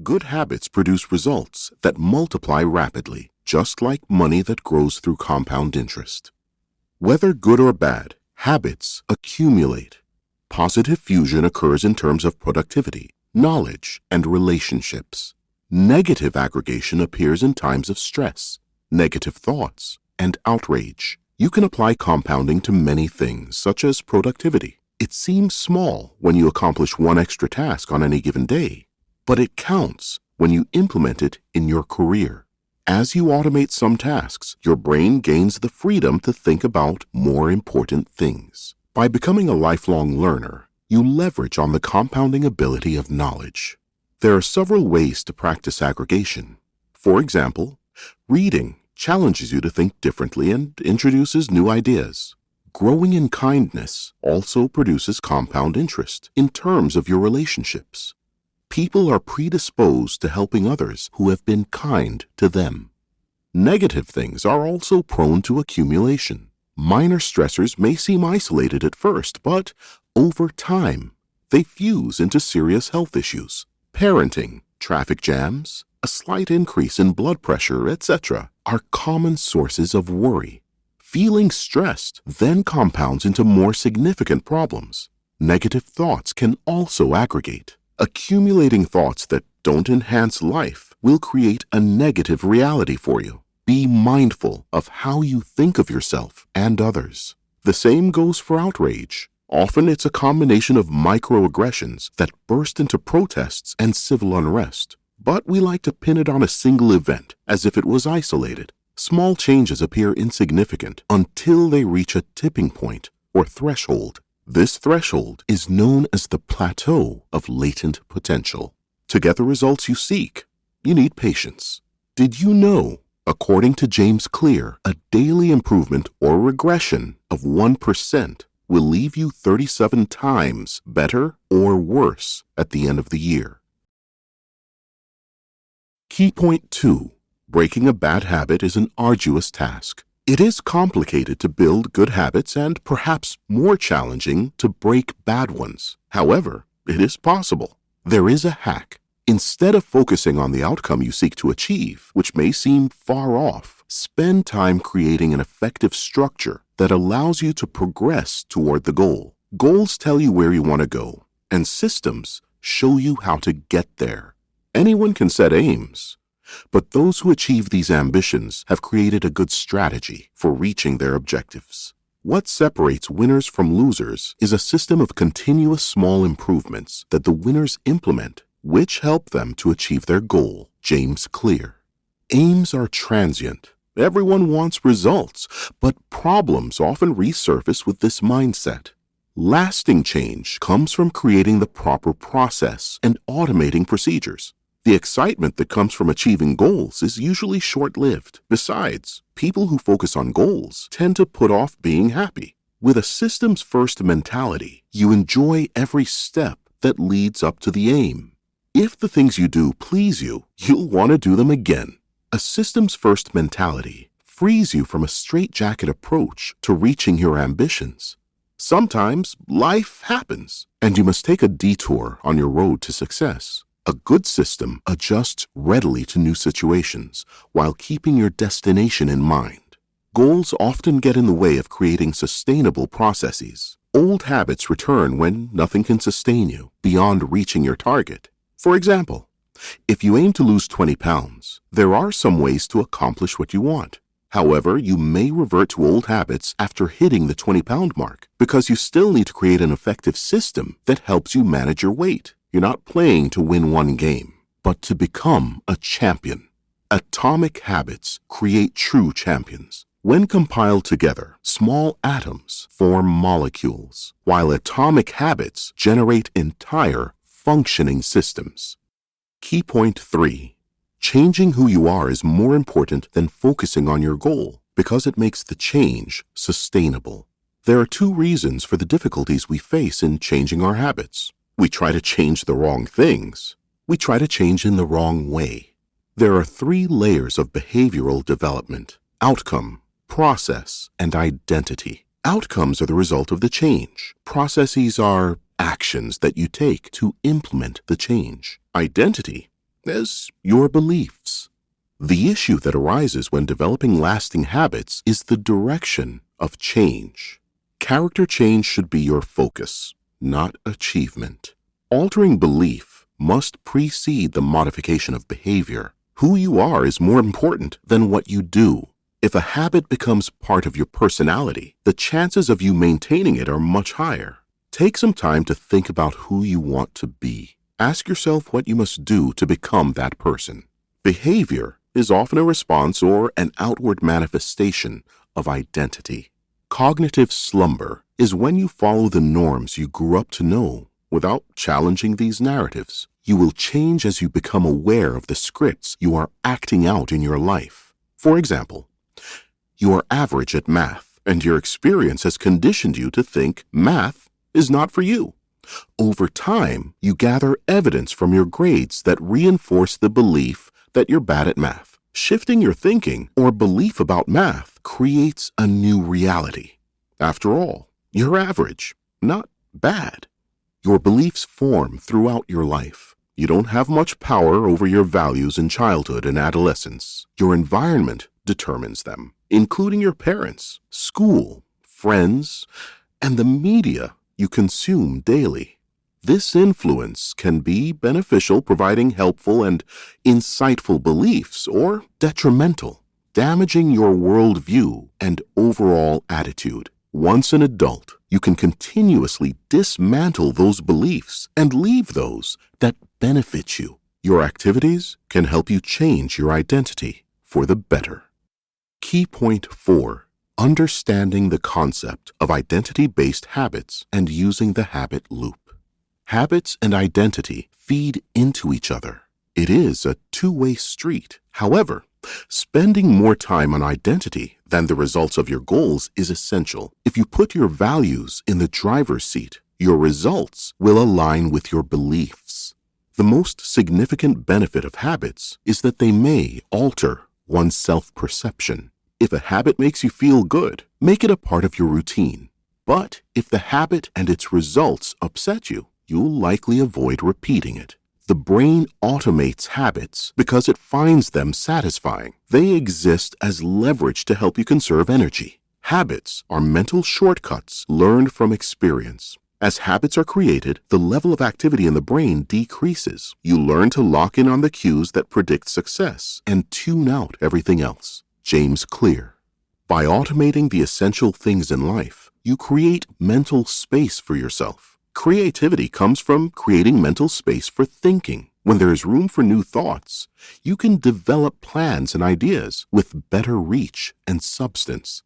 Good habits produce results that multiply rapidly, just like money that grows through compound interest. Whether good or bad, habits accumulate. Positive fusion occurs in terms of productivity, knowledge, and relationships. Negative aggregation appears in times of stress, negative thoughts, and outrage. You can apply compounding to many things, such as productivity. It seems small when you accomplish one extra task on any given day, but it counts when you implement it in your career. As you automate some tasks, your brain gains the freedom to think about more important things. By becoming a lifelong learner, you leverage on the compounding ability of knowledge. There are several ways to practice aggregation. For example, reading challenges you to think differently and introduces new ideas. Growing in kindness also produces compound interest in terms of your relationships. People are predisposed to helping others who have been kind to them. Negative things are also prone to accumulation. Minor stressors may seem isolated at first, but over time, they fuse into serious health issues. Parenting, traffic jams, a slight increase in blood pressure, etc., are common sources of worry. Feeling stressed then compounds into more significant problems. Negative thoughts can also aggregate. Accumulating thoughts that don't enhance life will create a negative reality for you. Be mindful of how you think of yourself and others. The same goes for outrage. Often it's a combination of microaggressions that burst into protests and civil unrest. But we like to pin it on a single event, as if it was isolated. Small changes appear insignificant until they reach a tipping point or threshold. This threshold is known as the plateau of latent potential. To get the results you seek, you need patience. Did you know, according to James Clear, a daily improvement or regression of 1% will leave you 37 times better or worse at the end of the year? Key point 2. Breaking a bad habit is an arduous task. It is complicated to build good habits and perhaps more challenging to break bad ones. However, it is possible. There is a hack. Instead of focusing on the outcome you seek to achieve, which may seem far off, spend time creating an effective structure that allows you to progress toward the goal. Goals tell you where you want to go, and systems show you how to get there. Anyone can set aims, but those who achieve these ambitions have created a good strategy for reaching their objectives. What separates winners from losers is a system of continuous small improvements that the winners implement, which help them to achieve their goal. James Clear. Aims are transient. Everyone wants results, but problems often resurface with this mindset. Lasting change comes from creating the proper process and automating procedures. The excitement that comes from achieving goals is usually short-lived. Besides, people who focus on goals tend to put off being happy. With a systems-first mentality, you enjoy every step that leads up to the aim. If the things you do please you, you'll want to do them again. A systems-first mentality frees you from a straitjacket approach to reaching your ambitions. Sometimes life happens, and you must take a detour on your road to success. A good system adjusts readily to new situations while keeping your destination in mind. Goals often get in the way of creating sustainable processes. Old habits return when nothing can sustain you beyond reaching your target. For example, if you aim to lose 20 pounds, there are some ways to accomplish what you want. However, you may revert to old habits after hitting the 20-pound mark because you still need to create an effective system that helps you manage your weight. You're not playing to win one game, but to become a champion. Atomic habits create true champions. When compiled together, small atoms form molecules, while atomic habits generate entire functioning systems. Key point 3. Changing who you are is more important than focusing on your goal because it makes the change sustainable. There are 2 reasons for the difficulties we face in changing our habits. We try to change the wrong things. We try to change in the wrong way. There are 3 layers of behavioral development: outcome, process, and identity. Outcomes are the result of the change. Processes are actions that you take to implement the change. Identity as your beliefs. The issue that arises when developing lasting habits is the direction of change. Character change should be your focus, not achievement. Altering belief must precede the modification of behavior. Who you are is more important than what you do. If a habit becomes part of your personality, the chances of you maintaining it are much higher. Take some time to think about who you want to be. Ask yourself what you must do to become that person. Behavior is often a response or an outward manifestation of identity. Cognitive slumber is when you follow the norms you grew up to know without challenging these narratives. You will change as you become aware of the scripts you are acting out in your life. For example, you are average at math, and your experience has conditioned you to think math is not for you. Over time, you gather evidence from your grades that reinforce the belief that you're bad at math. Shifting your thinking or belief about math creates a new reality. After all, you're average, not bad. Your beliefs form throughout your life. You don't have much power over your values in childhood and adolescence. Your environment determines them, including your parents, school, friends, and the media you consume daily. This influence can be beneficial, providing helpful and insightful beliefs, or detrimental, damaging your worldview and overall attitude. Once an adult, you can continuously dismantle those beliefs and leave those that benefit you. Your activities can help you change your identity for the better. Key point 4. Understanding the concept of identity-based habits and using the habit loop. Habits and identity feed into each other. It is a two-way street. However, spending more time on identity than the results of your goals is essential. If you put your values in the driver's seat, your results will align with your beliefs. The most significant benefit of habits is that they may alter one's self-perception. If a habit makes you feel good, make it a part of your routine. But if the habit and its results upset you, you'll likely avoid repeating it. The brain automates habits because it finds them satisfying. They exist as leverage to help you conserve energy. Habits are mental shortcuts learned from experience. As habits are created, the level of activity in the brain decreases. You learn to lock in on the cues that predict success and tune out everything else. James Clear. By automating the essential things in life, you create mental space for yourself. Creativity comes from creating mental space for thinking. When there is room for new thoughts, you can develop plans and ideas with better reach and substance.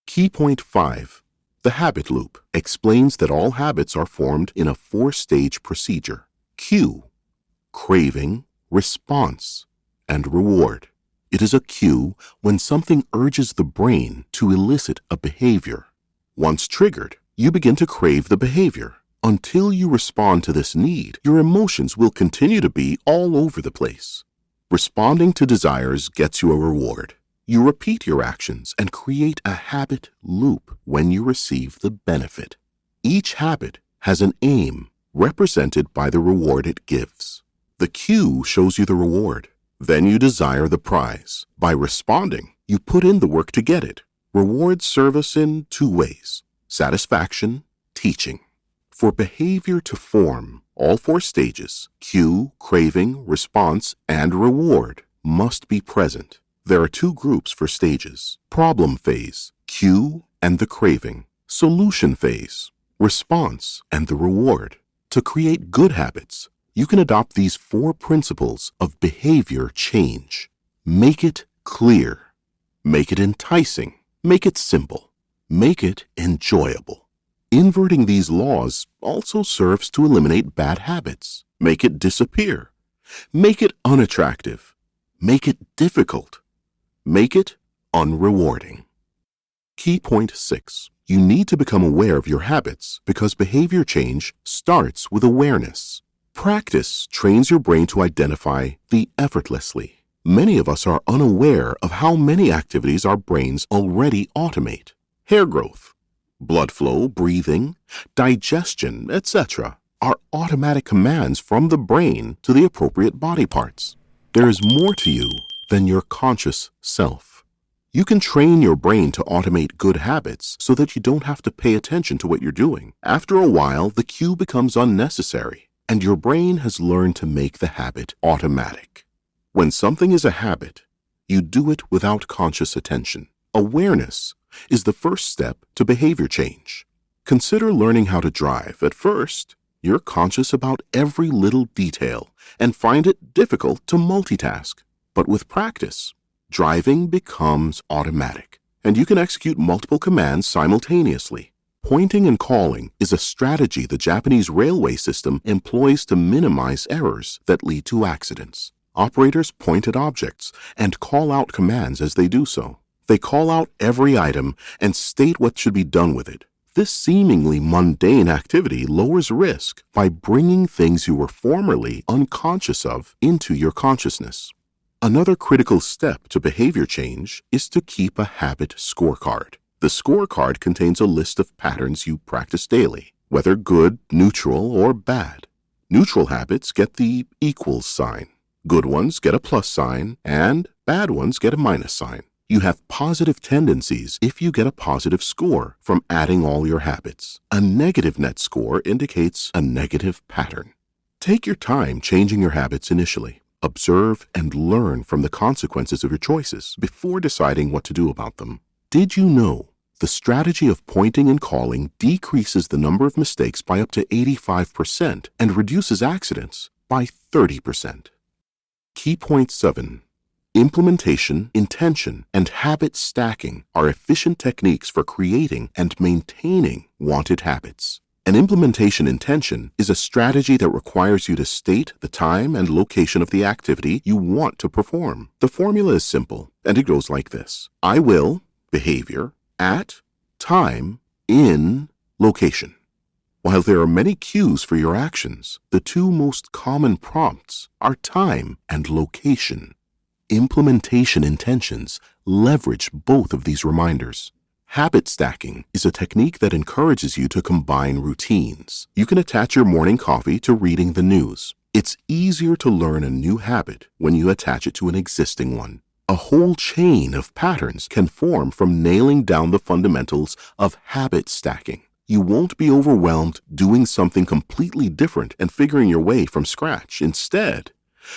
Key point 5. The habit loop explains that all habits are formed in a 4-stage procedure. Cue, craving, response, and reward. It is a cue when something urges the brain to elicit a behavior. Once triggered, you begin to crave the behavior. Until you respond to this need, your emotions will continue to be all over the place. Responding to desires gets you a reward. You repeat your actions and create a habit loop when you receive the benefit. Each habit has an aim represented by the reward it gives. The cue shows you the reward. Then you desire the prize. By responding, you put in the work to get it. Rewards serve us in 2 ways: satisfaction, teaching. For behavior to form, all 4 stages, cue, craving, response, and reward, must be present. There are 2 groups for stages: problem phase, cue and the craving; solution phase, response and the reward. To create good habits, you can adopt these 4 principles of behavior change. Make it clear. Make it enticing. Make it simple. Make it enjoyable. Inverting these laws also serves to eliminate bad habits. Make it disappear. Make it unattractive. Make it difficult. Make it unrewarding. Key point 6. You need to become aware of your habits because behavior change starts with awareness. Practice trains your brain to identify the effortlessly. Many of us are unaware of how many activities our brains already automate. Hair growth, blood flow, breathing, digestion, etc. are automatic commands from the brain to the appropriate body parts. There is more to you than your conscious self. You can train your brain to automate good habits so that you don't have to pay attention to what you're doing. After a while, the cue becomes unnecessary, and your brain has learned to make the habit automatic. When something is a habit, you do it without conscious attention. Awareness is the first step to behavior change. Consider learning how to drive. At first, you're conscious about every little detail and find it difficult to multitask. But with practice, driving becomes automatic, and you can execute multiple commands simultaneously. Pointing and calling is a strategy the Japanese railway system employs to minimize errors that lead to accidents. Operators point at objects and call out commands as they do so. They call out every item and state what should be done with it. This seemingly mundane activity lowers risk by bringing things you were formerly unconscious of into your consciousness. Another critical step to behavior change is to keep a habit scorecard. The scorecard contains a list of patterns you practice daily, whether good, neutral, or bad. Neutral habits get the equals sign. Good ones get a plus sign, and bad ones get a minus sign. You have positive tendencies if you get a positive score from adding all your habits. A negative net score indicates a negative pattern. Take your time changing your habits initially. Observe and learn from the consequences of your choices before deciding what to do about them. Did you know the strategy of pointing and calling decreases the number of mistakes by up to 85% and reduces accidents by 30%? Key point 7. Implementation, intention, and habit stacking are efficient techniques for creating and maintaining wanted habits. An implementation intention is a strategy that requires you to state the time and location of the activity you want to perform. The formula is simple, and it goes like this. I will, behavior, at, time, in, location. While there are many cues for your actions, the two most common prompts are time and location. Implementation intentions leverage both of these reminders. Habit stacking is a technique that encourages you to combine routines. You can attach your morning coffee to reading the news. It's easier to learn a new habit when you attach it to an existing one. A whole chain of patterns can form from nailing down the fundamentals of habit stacking. You won't be overwhelmed doing something completely different and figuring your way from scratch. Instead,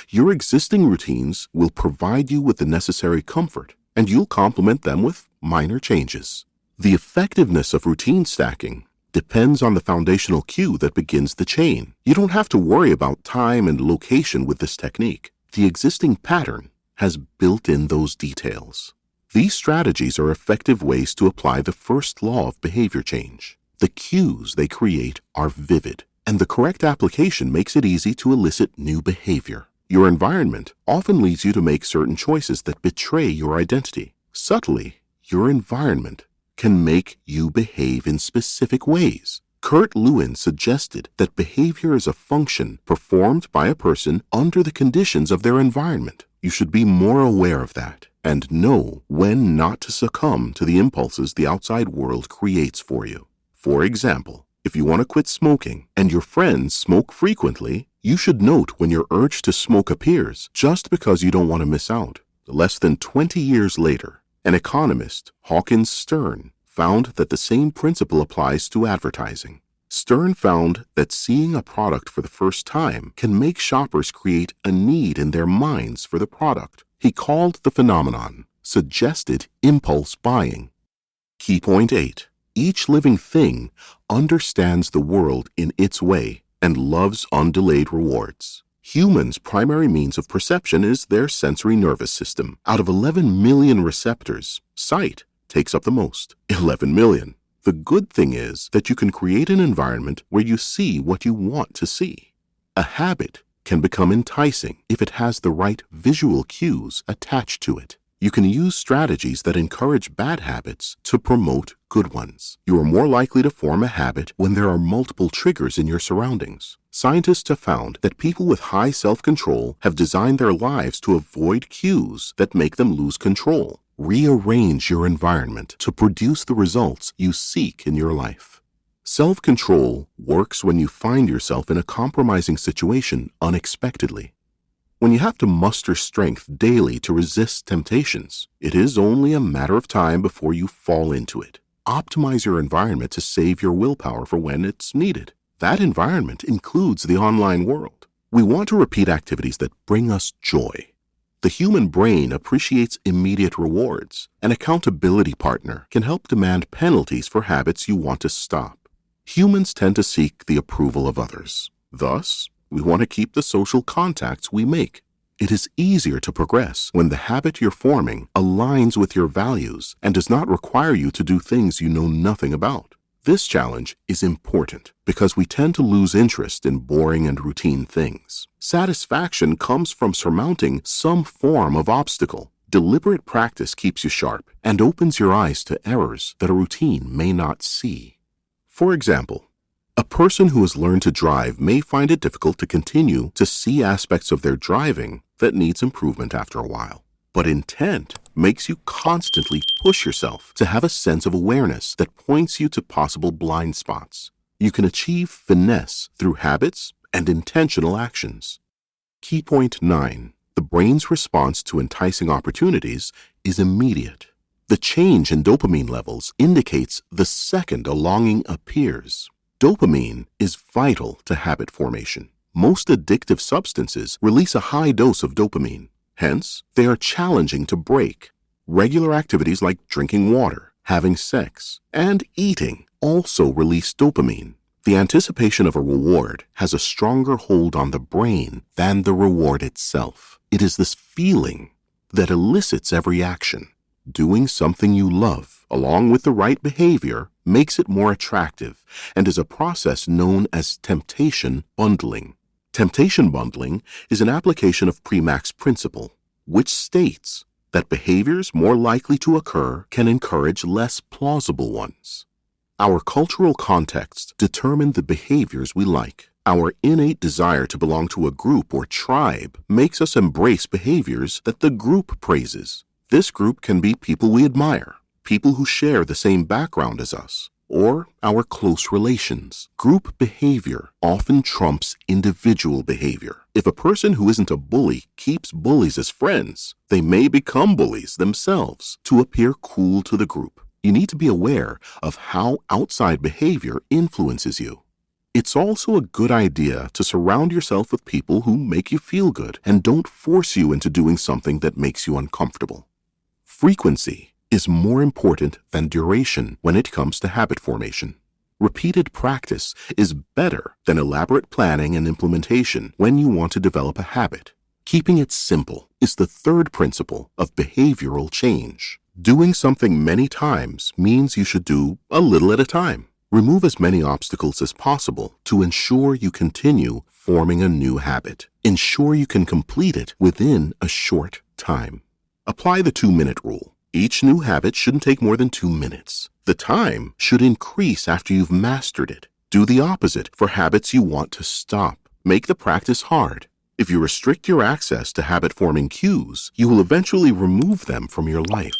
your existing routines will provide you with the necessary comfort, and you'll complement them with minor changes. The effectiveness of routine stacking depends on the foundational cue that begins the chain. You don't have to worry about time and location with this technique. The existing pattern has built in those details. These strategies are effective ways to apply the first law of behavior change. The cues they create are vivid, and the correct application makes it easy to elicit new behavior. Your environment often leads you to make certain choices that betray your identity. Subtly, your environment can make you behave in specific ways. Kurt Lewin suggested that behavior is a function performed by a person under the conditions of their environment. You should be more aware of that and know when not to succumb to the impulses the outside world creates for you. For example, if you want to quit smoking and your friends smoke frequently, you should note when your urge to smoke appears just because you don't want to miss out. Less than 20 years later, an economist, Hawkins Stern, found that the same principle applies to advertising. Stern found that seeing a product for the first time can make shoppers create a need in their minds for the product. He called the phenomenon suggested impulse buying. Key point 8. Each living thing understands the world in its way and loves undelayed rewards. Humans' primary means of perception is their sensory nervous system. Out of 11 million receptors, sight takes up the most, 11 million. The good thing is that you can create an environment where you see what you want to see. A habit can become enticing if it has the right visual cues attached to it. You can use strategies that encourage bad habits to promote good ones. You are more likely to form a habit when there are multiple triggers in your surroundings. Scientists have found that people with high self-control have designed their lives to avoid cues that make them lose control. Rearrange your environment to produce the results you seek in your life. Self-control works when you find yourself in a compromising situation unexpectedly. When you have to muster strength daily to resist temptations, it is only a matter of time before you fall into it. Optimize your environment to save your willpower for when it's needed. That environment includes the online world. We want to repeat activities that bring us joy. The human brain appreciates immediate rewards. An accountability partner can help demand penalties for habits you want to stop. Humans tend to seek the approval of others. Thus, we want to keep the social contacts we make. It is easier to progress when the habit you're forming aligns with your values and does not require you to do things you know nothing about. This challenge is important because we tend to lose interest in boring and routine things. Satisfaction comes from surmounting some form of obstacle. Deliberate practice keeps you sharp and opens your eyes to errors that a routine may not see. For example, a person who has learned to drive may find it difficult to continue to see aspects of their driving that needs improvement after a while. But intent makes you constantly push yourself to have a sense of awareness that points you to possible blind spots. You can achieve finesse through habits and intentional actions. Key point 9. The brain's response to enticing opportunities is immediate. The change in dopamine levels indicates the second a longing appears. Dopamine is vital to habit formation. Most addictive substances release a high dose of dopamine. Hence, they are challenging to break. Regular activities like drinking water, having sex, and eating also release dopamine. The anticipation of a reward has a stronger hold on the brain than the reward itself. It is this feeling that elicits every action. Doing something you love, along with the right behavior, makes it more attractive and is a process known as temptation bundling. Temptation bundling is an application of Premack's principle, which states that behaviors more likely to occur can encourage less plausible ones. Our cultural context determine the behaviors we like. Our innate desire to belong to a group or tribe makes us embrace behaviors that the group praises. This group can be people we admire, people who share the same background as us, or our close relations. Group behavior often trumps individual behavior. If a person who isn't a bully keeps bullies as friends, they may become bullies themselves to appear cool to the group. You need to be aware of how outside behavior influences you. It's also a good idea to surround yourself with people who make you feel good and don't force you into doing something that makes you uncomfortable. Frequency is more important than duration when it comes to habit formation. Repeated practice is better than elaborate planning and implementation when you want to develop a habit. Keeping it simple is the third principle of behavioral change. Doing something many times means you should do a little at a time. Remove as many obstacles as possible to ensure you continue forming a new habit. Ensure you can complete it within a short time. Apply the 2-minute rule. Each new habit shouldn't take more than 2 minutes. The time should increase after you've mastered it. Do the opposite for habits you want to stop. Make the practice hard. If you restrict your access to habit-forming cues, you will eventually remove them from your life.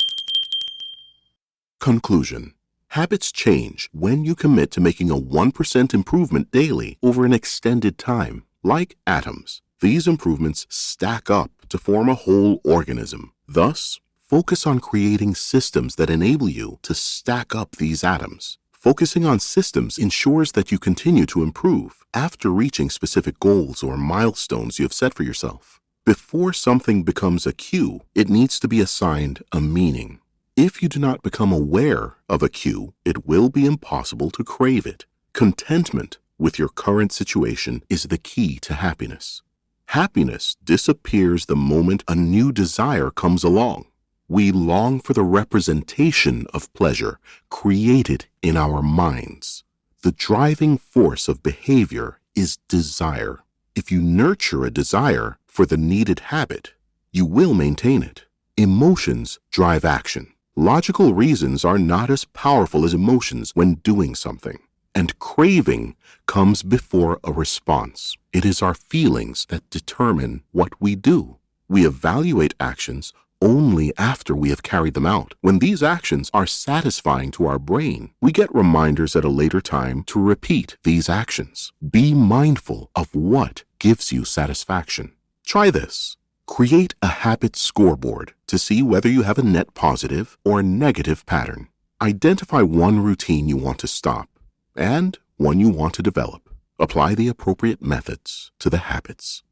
Conclusion. Habits change when you commit to making a 1% improvement daily over an extended time. Like atoms, these improvements stack up to form a whole organism. Thus, focus on creating systems that enable you to stack up these atoms. Focusing on systems ensures that you continue to improve after reaching specific goals or milestones you have set for yourself. Before something becomes a cue, it needs to be assigned a meaning. If you do not become aware of a cue, it will be impossible to crave it. Contentment with your current situation is the key to happiness. Happiness disappears the moment a new desire comes along. We long for the representation of pleasure created in our minds. The driving force of behavior is desire. If you nurture a desire for the needed habit, you will maintain it. Emotions drive action. Logical reasons are not as powerful as emotions when doing something. And craving comes before a response. It is our feelings that determine what we do. We evaluate actions only after we have carried them out. When these actions are satisfying to our brain, we get reminders at a later time to repeat these actions. Be mindful of what gives you satisfaction. Try this. Create a habit scoreboard to see whether you have a net positive or negative pattern. Identify one routine you want to stop and one you want to develop. Apply the appropriate methods to the habits.